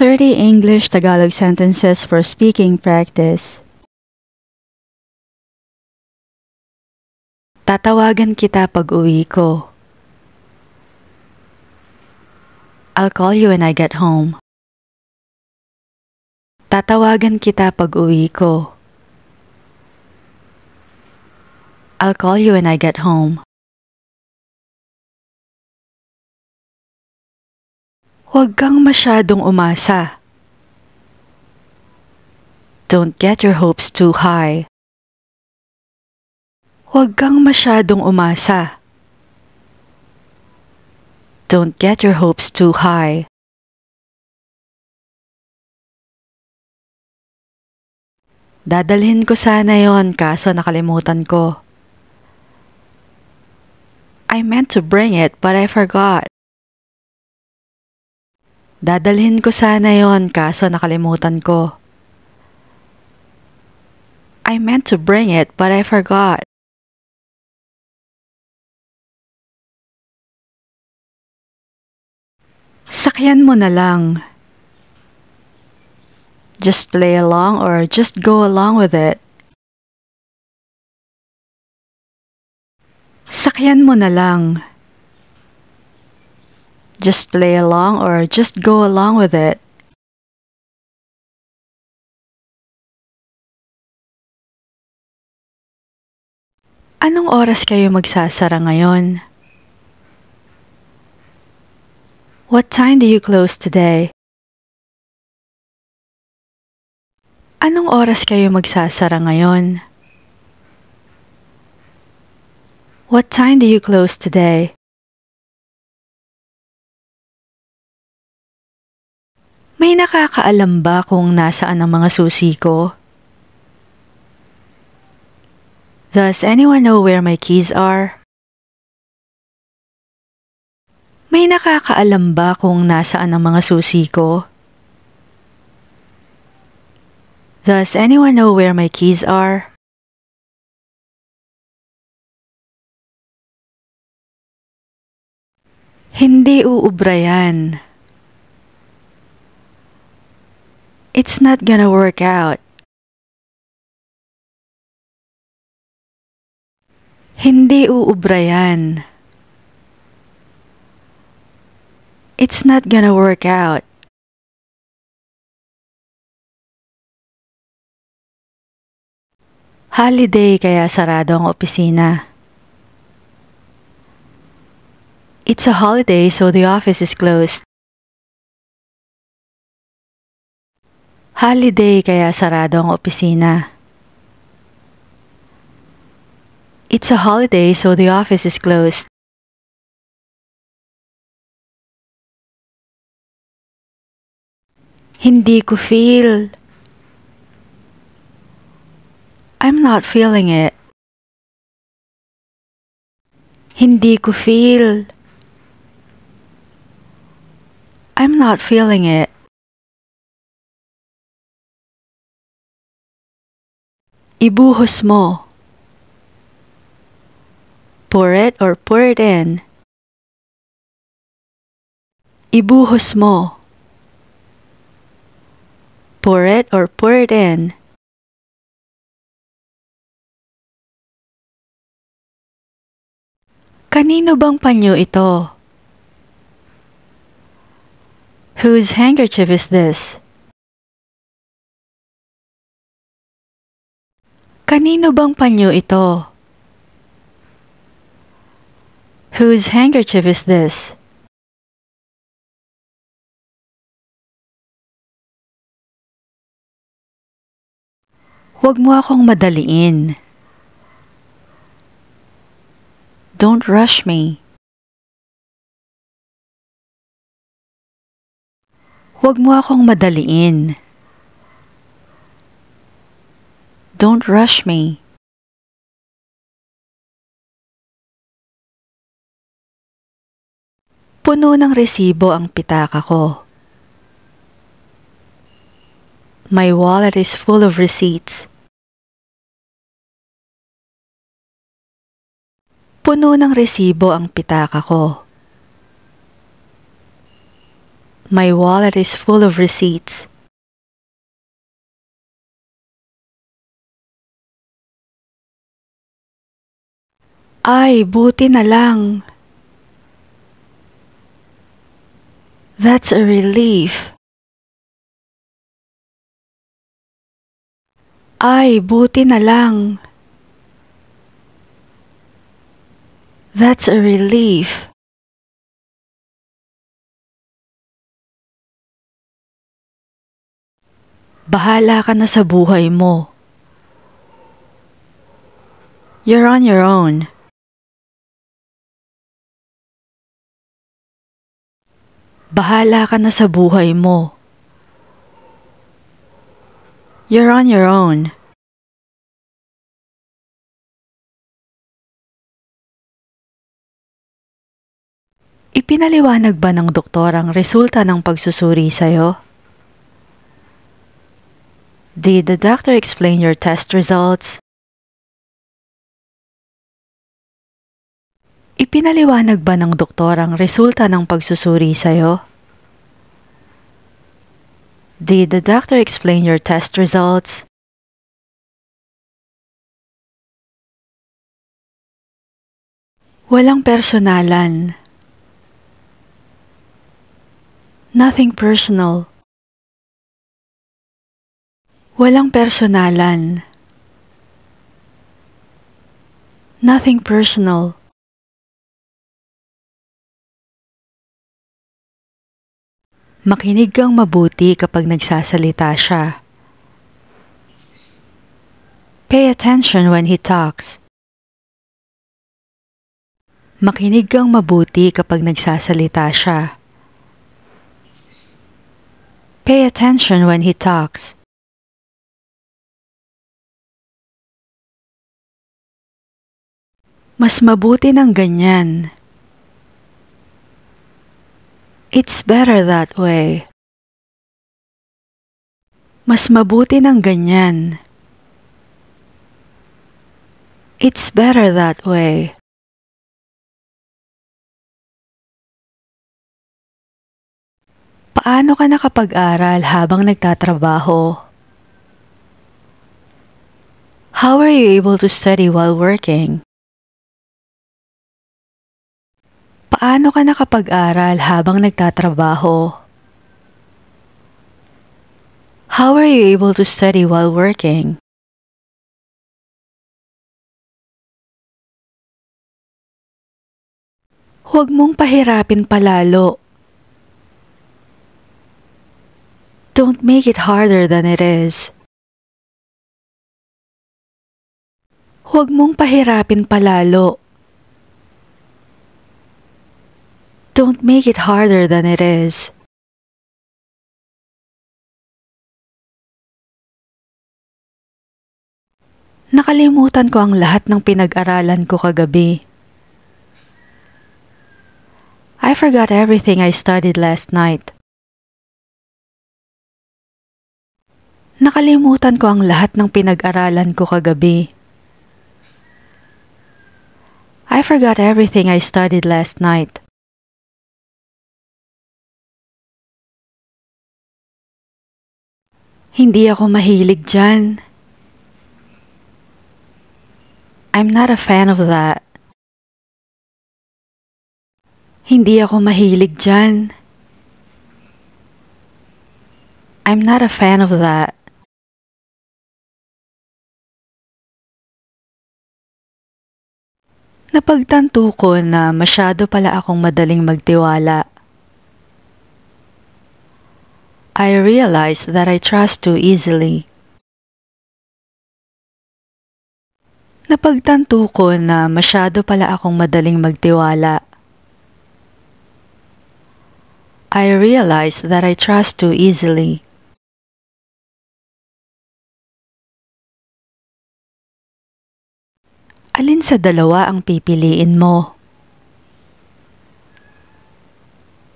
30 English Tagalog sentences for speaking practice. Tatawagan kita pag uwi ko. I'll call you when I get home. Tatawagan kita pag uwi ko. I'll call you when I get home. Huwag kang masyadong umasa. Don't get your hopes too high. Huwag kang masyadong umasa. Don't get your hopes too high. Dadalhin ko sana yon kaso nakalimutan ko. I meant to bring it but I forgot. Dadalhin ko sana yon kaso nakalimutan ko. I meant to bring it but I forgot. Sakyan mo na lang. Just play along or just go along with it. Sakyan mo na lang. Just play along or just go along with it. Anong oras kayo magsasara ngayon? What time do you close today? Anong oras kayo magsasara ngayon? What time do you close today? May nakakaalam ba kung nasaan ang mga susi ko? Does anyone know where my keys are? May nakakaalam ba kung nasaan ang mga susi ko? Does anyone know where my keys are? Hindi uubra yan. It's not gonna work out. Hindi uubra yan. It's not gonna work out. Holiday kaya sarado ang opisina. It's a holiday so the office is closed. Holiday kaya sarado ang opisina. It's a holiday so the office is closed. Hindi ko feel. I'm not feeling it. Hindi ko feel. I'm not feeling it. Ibuhos mo. Pour it or pour it in. Ibuhos mo. Pour it or pour it in. Kanino bang panyo ito? Whose handkerchief is this? Kanino bang panyo ito? Whose handkerchief is this? Huwag mo akong madaliin. Don't rush me. Huwag mo akong madaliin. Don't rush me. Puno ng resibo ang pitaka ko. My wallet is full of receipts. Puno ng resibo ang pitaka ko. My wallet is full of receipts. Ay, buti na lang. That's a relief. Ay, buti na lang. That's a relief. Bahala ka na sa buhay mo. You're on your own. Bahala ka na sa buhay mo. You're on your own. Ipinaliwanag ba ng doktor ang resulta ng pagsusuri sa'yo? Did the doctor explain your test results? Ipinaliwanag ba ng doktor ang resulta ng pagsusuri sa'yo? Did the doctor explain your test results? Walang personalan. Nothing personal. Walang personalan. Nothing personal. Makinig kang mabuti kapag nagsasalita siya. Pay attention when he talks. Makinig kang mabuti kapag nagsasalita siya. Pay attention when he talks. Mas mabuti ng ganyan. It's better that way. Mas mabuti ng ganyan. It's better that way. Paano ka nakapag-aral habang nagtatrabaho? How are you able to study while working? Paano ka nakapag-aral habang nagtatrabaho? How are you able to study while working? Huwag mong pahirapin palalo. Don't make it harder than it is. Huwag mong pahirapin palalo. Don't make it harder than it is. Nakalimutan ko ang lahat ng pinag-aralan ko kagabi. I forgot everything I studied last night. Nakalimutan ko ang lahat ng pinag-aralan ko kagabi. I forgot everything I studied last night. Hindi ako mahilig dyan. I'm not a fan of that. Hindi ako mahilig dyan. I'm not a fan of that. Napagtanto ko na masyado pala akong madaling magtiwala. I realized that I trust too easily. Napagtanto ko na masyado pala akong madaling magtiwala. I realized that I trust too easily. Alin sa dalawa ang pipiliin mo?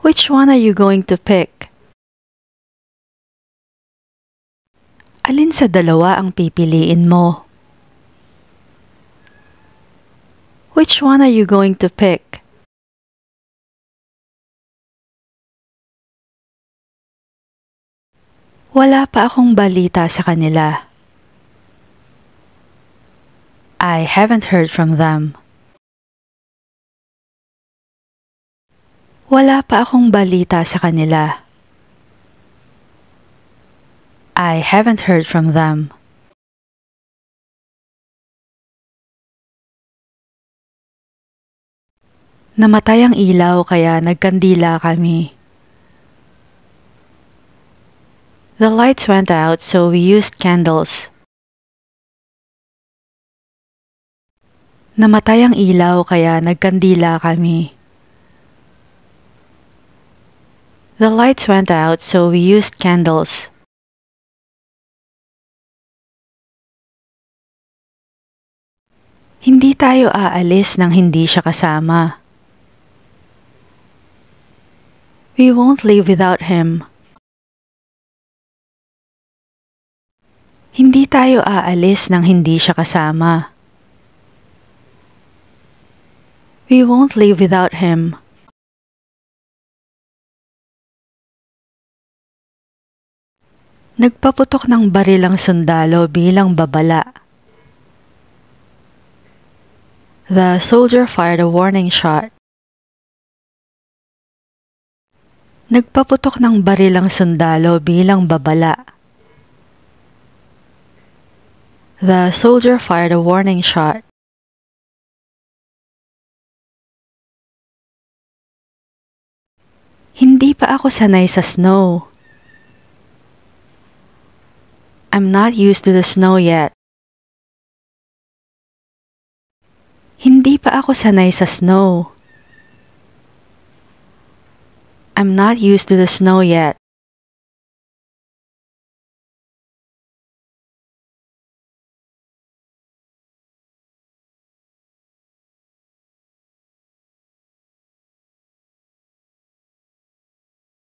Which one are you going to pick? Alin sa dalawa ang pipiliin mo? Which one are you going to pick? Wala pa akong balita sa kanila. I haven't heard from them. Wala pa akong balita sa kanila. I haven't heard from them. Namatay ang ilaw kaya nagkandila kami. The lights went out so we used candles. Namatay ang ilaw kaya nagkandila kami. The lights went out so we used candles. Hindi tayo aalis nang hindi siya kasama. We won't leave without him. Hindi tayo aalis nang hindi siya kasama. We won't leave without him. Nagpaputok ng baril ang sundalo bilang babala. The soldier fired a warning shot. Nagpaputok ng baril ang sundalo bilang babala. The soldier fired a warning shot. Hindi pa ako sanay sa snow. I'm not used to the snow yet. Hindi pa ako sanay sa snow. I'm not used to the snow yet.